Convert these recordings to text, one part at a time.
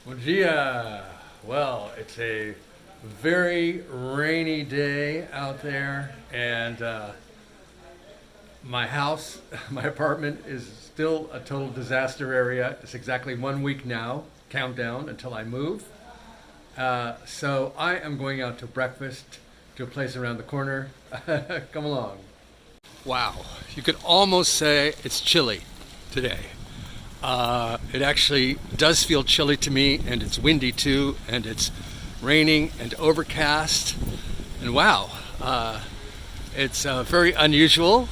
Bom dia. Well, it's a very rainy day out there, and my house, my apartment is still a total disaster area. It's exactly 1 week now, countdown until I move. So I am going out to breakfast to a place around the corner. Come along. Wow, you could almost say it's chilly today. It actually does feel chilly to me, and it's windy too, and it's raining and overcast. And wow, it's very unusual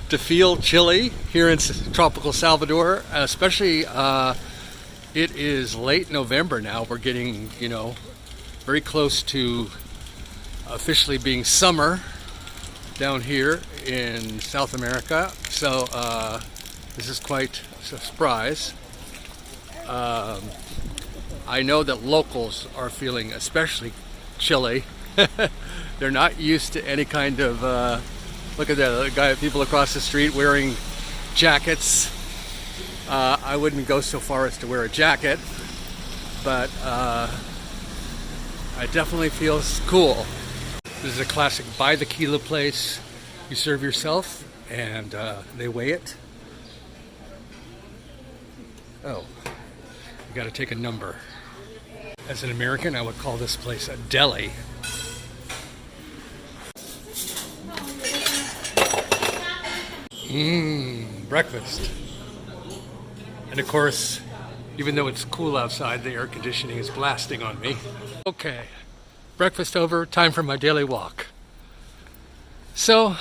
to feel chilly here in tropical Salvador, especially it is late November now. We're getting, very close to officially being summer down here in South America. So this is quite a surprise. I know that locals are feeling especially chilly. They're not used to any kind of, look at that, people across the street wearing jackets. I wouldn't go so far as to wear a jacket, but it definitely feels cool. This is a classic by the kilo place. You serve yourself and they weigh it. Oh, you got to take a number. As an American, I would call this place a deli. Breakfast. And of course, even though it's cool outside, the air conditioning is blasting on me. Okay, breakfast over, time for my daily walk. So,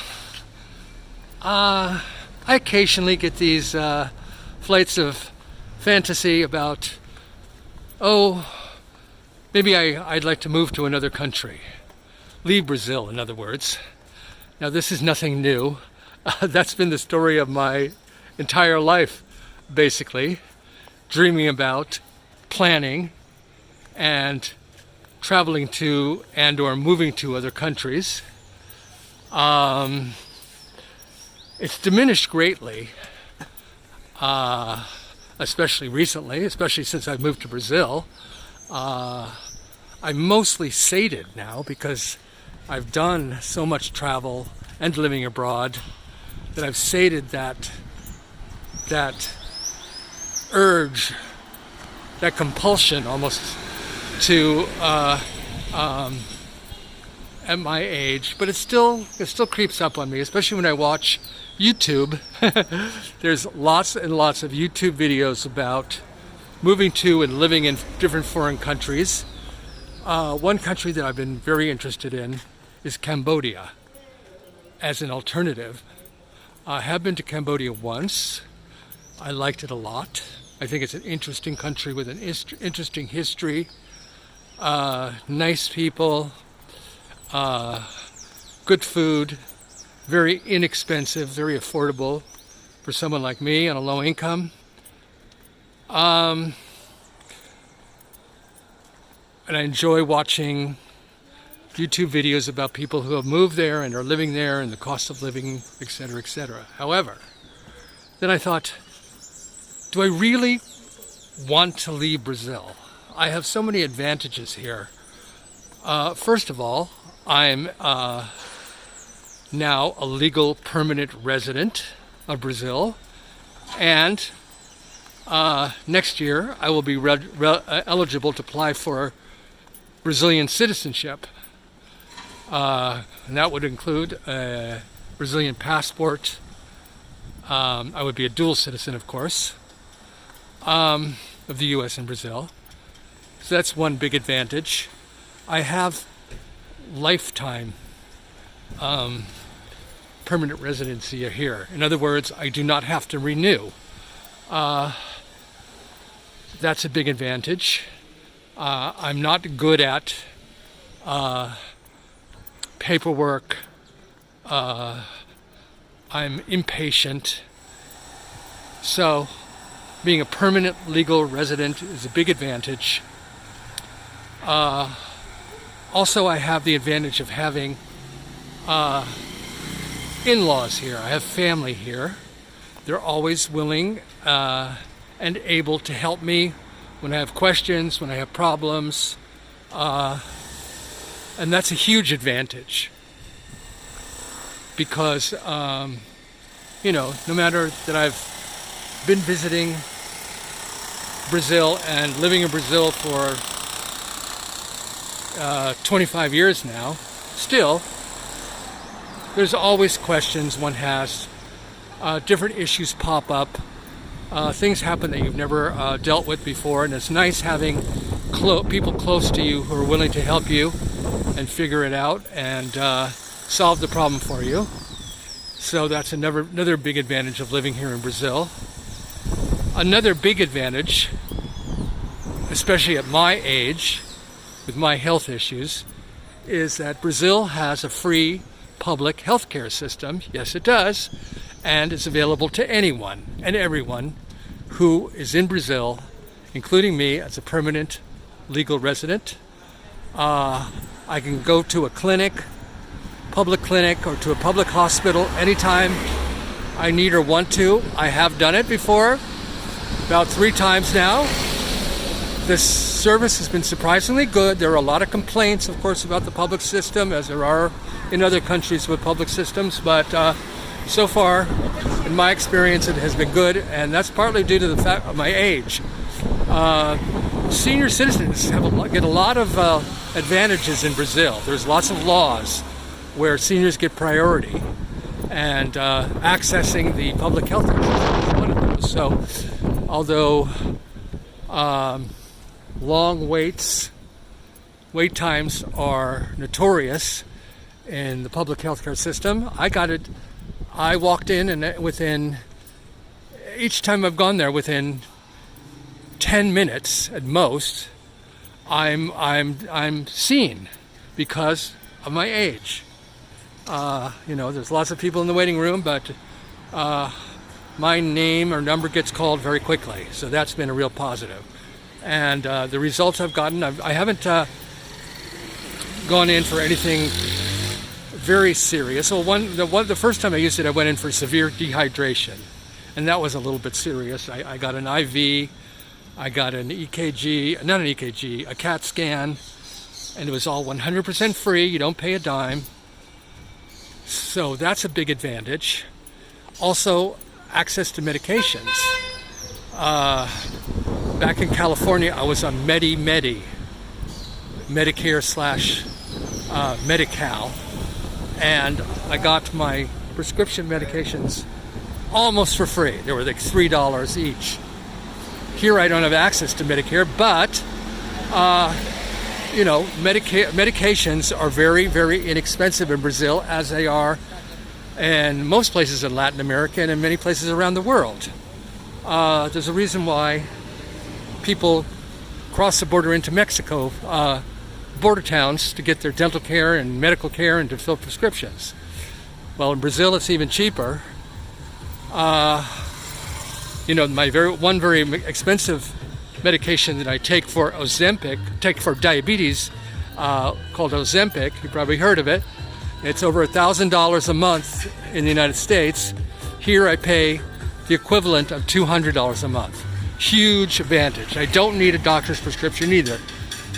I occasionally get these flights of fantasy about, maybe I'd like to move to another country. Leave Brazil, in other words. Now, this is nothing new. That's been the story of my entire life, basically. Dreaming about, planning, and traveling to and or moving to other countries. It's diminished greatly, especially recently, especially since I've moved to Brazil. I'm mostly sated now because I've done so much travel and living abroad that I've sated that urge, that compulsion almost to at my age, but it still creeps up on me, especially when I watch YouTube. There's lots and lots of YouTube videos about moving to and living in different foreign countries. One country that I've been very interested in is Cambodia as an alternative. I have been to Cambodia once. I liked it a lot. I think it's an interesting country with an interesting history, nice people, good food, very inexpensive, very affordable for someone like me on a low income. And I enjoy watching YouTube videos about people who have moved there and are living there and the cost of living, etc., etc. However, then I thought, do I really want to leave Brazil? I have so many advantages here. First of all, I'm now a legal permanent resident of Brazil, and next year I will be eligible to apply for Brazilian citizenship. And that would include a Brazilian passport. I would be a dual citizen, of course, of the U.S. and Brazil. So that's one big advantage. I have lifetime permanent residency here. In other words, I do not have to renew. That's a big advantage. I'm not good at paperwork. I'm impatient. So being a permanent legal resident is a big advantage. Also, I have the advantage of having in-laws here. I have family here. They're always willing and able to help me when I have questions, when I have problems. And that's a huge advantage because, no matter that I've been visiting Brazil and living in Brazil for 25 years now, still, there's always questions one has. Different issues pop up. Things happen that you've never dealt with before, and it's nice having people close to you who are willing to help you and figure it out and solve the problem for you. So that's another big advantage of living here in Brazil. Another big advantage, especially at my age, with my health issues, is that Brazil has a free public health care system. Yes, it does. And it's available to anyone and everyone who is in Brazil, including me as a permanent legal resident. I can go to a public clinic, or to a public hospital anytime I need or want to. I have done it before, about 3 times now. This service has been surprisingly good. There are a lot of complaints, of course, about the public system, as there are in other countries with public systems, but so far, in my experience, it has been good, and that's partly due to the fact of my age. Senior citizens get a lot of advantages in Brazil. There's lots of laws where seniors get priority, and accessing the public health insurance is one of those. So, although long wait times are notorious in the public healthcare system, I walked in, and each time I've gone there, within 10 minutes at most, I'm seen because of my age. There's lots of people in the waiting room, but my name or number gets called very quickly, so that's been a real positive. And the results I've gotten, I haven't gone in for anything very serious. Well, the first time I used it, I went in for severe dehydration, and that was a little bit serious. I got an IV, I got an EKG, not an EKG, a CAT scan, and it was all 100% free. You don't pay a dime. So that's a big advantage. Also, access to medications. Back in California, I was on Medicare / Medi-Cal, and I got my prescription medications almost for free. They were like $3 each. Here I don't have access to Medicare, but medications are very, very inexpensive in Brazil, as they are in most places in Latin America and in many places around the world. There's a reason why people cross the border into Mexico, border towns, to get their dental care and medical care and to fill prescriptions. Well, in Brazil, it's even cheaper. My very expensive medication that I take for diabetes, called Ozempic. You probably heard of it. It's over $1,000 a month in the United States. Here I pay the equivalent of $200 a month. Huge advantage. I don't need a doctor's prescription either.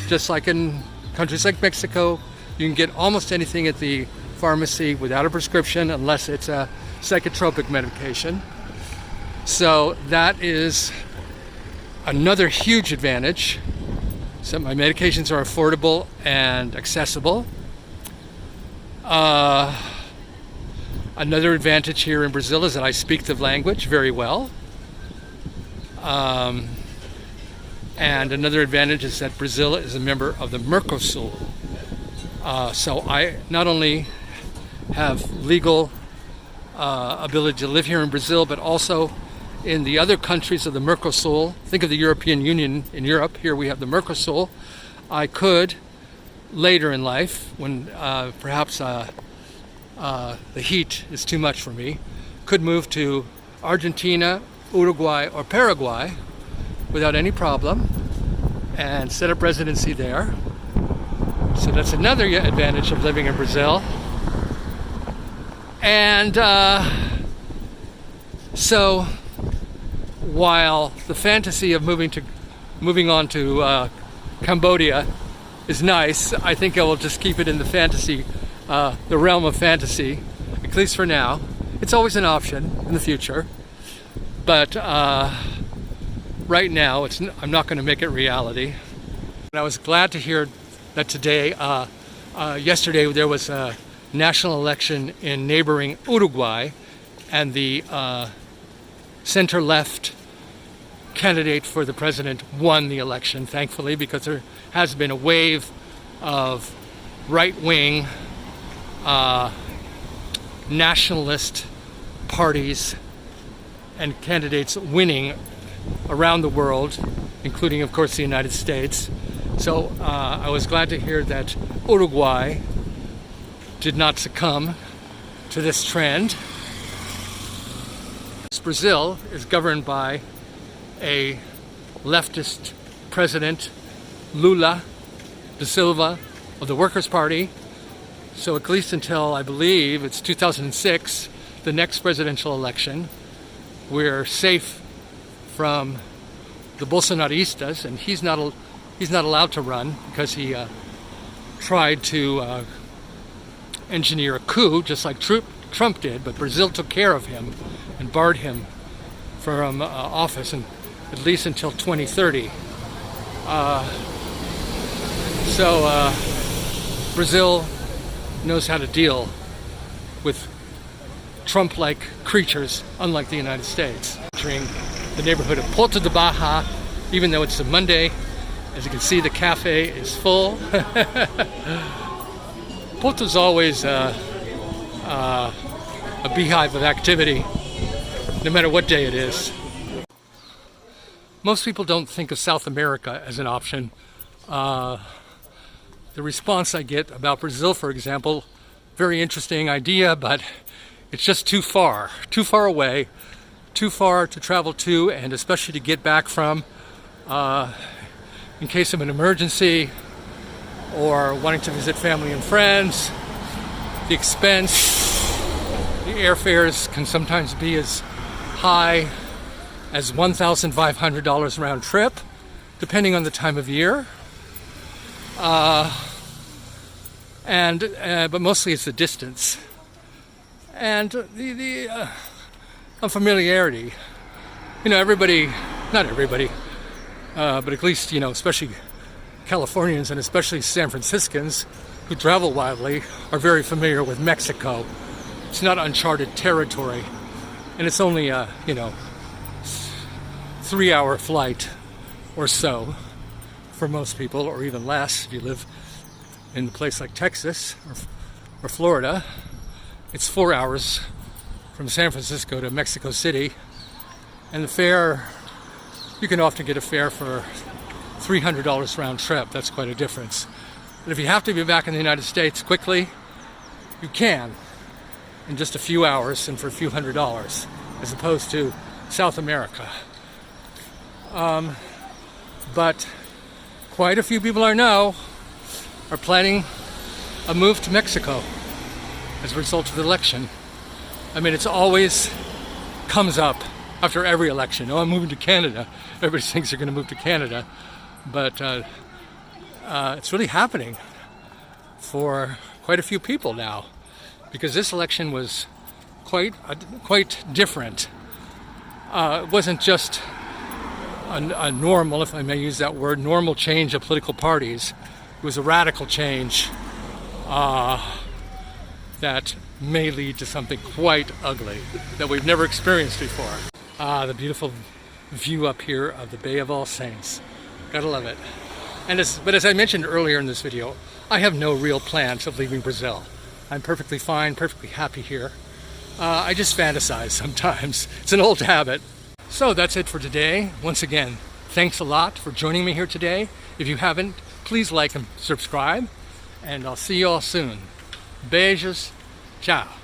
Just like in countries like Mexico, you can get almost anything at the pharmacy without a prescription, unless it's a psychotropic medication. So that is another huge advantage. So my medications are affordable and accessible. Another advantage here in Brazil is that I speak the language very well. And another advantage is that Brazil is a member of the Mercosul. So I not only have legal ability to live here in Brazil, but also in the other countries of the Mercosul. Think of the European Union in Europe. Here we have the Mercosul. I could, later in life, when perhaps the heat is too much for me, could move to Argentina, Uruguay, or Paraguay without any problem and set up residency there. So that's another advantage of living in Brazil. And so while the fantasy of moving to moving on to Cambodia is nice. I think I will just keep it in the fantasy, the realm of fantasy, at least for now. It's always an option in the future, but right now I'm not going to make it reality. And I was glad to hear that today, yesterday there was a national election in neighboring Uruguay, and the center-left candidate for the president won the election, thankfully, because there has been a wave of right-wing nationalist parties and candidates winning around the world, including, of course, the United States. So I was glad to hear that Uruguay did not succumb to this trend. Brazil is governed by a leftist president, Lula da Silva, of the Workers' Party. So at least until, I believe, it's 2006, the next presidential election, we're safe from the Bolsonaristas, and he's not allowed to run because he tried to engineer a coup, just like Trump did, but Brazil took care of him and barred him from office, and at least until 2030. So Brazil knows how to deal with Trump-like creatures, unlike the United States. Entering the neighborhood of Porto de Baja, even though it's a Monday, as you can see, the cafe is full. Porto's always a beehive of activity, no matter what day it is. Most people don't think of South America as an option. The response I get about Brazil, for example, very interesting idea, but it's just too far away, too far to travel to, and especially to get back from, in case of an emergency or wanting to visit family and friends. The expense, the airfares can sometimes be as high as $1,500 round trip, depending on the time of year. But mostly it's the distance and the unfamiliarity. You know, everybody, not everybody, but at least, you know, especially Californians and especially San Franciscans who travel widely are very familiar with Mexico. It's not uncharted territory, and it's only a, 3-hour flight or so for most people, or even less if you live in a place like Texas or Florida. It's 4 hours from San Francisco to Mexico City, and the fare, you can often get a fare for $300 round trip. That's quite a difference. But if you have to be back in the United States quickly, you can in just a few hours and for a few $100s, as opposed to South America. But quite a few people I know are planning a move to Mexico as a result of the election. I mean, it's always comes up after every election. Oh, I'm moving to Canada. Everybody thinks they're going to move to Canada. But it's really happening for quite a few people now, because this election was quite different. It wasn't just a normal, if I may use that word, normal change of political parties. It was a radical change that may lead to something quite ugly that we've never experienced before. The beautiful view up here of the Bay of All Saints. Gotta love it. But as I mentioned earlier in this video, I have no real plans of leaving Brazil. I'm perfectly fine, perfectly happy here. I just fantasize sometimes. It's an old habit. So that's it for today. Once again, thanks a lot for joining me here today. If you haven't, please like and subscribe, and I'll see you all soon. Beijos. Ciao.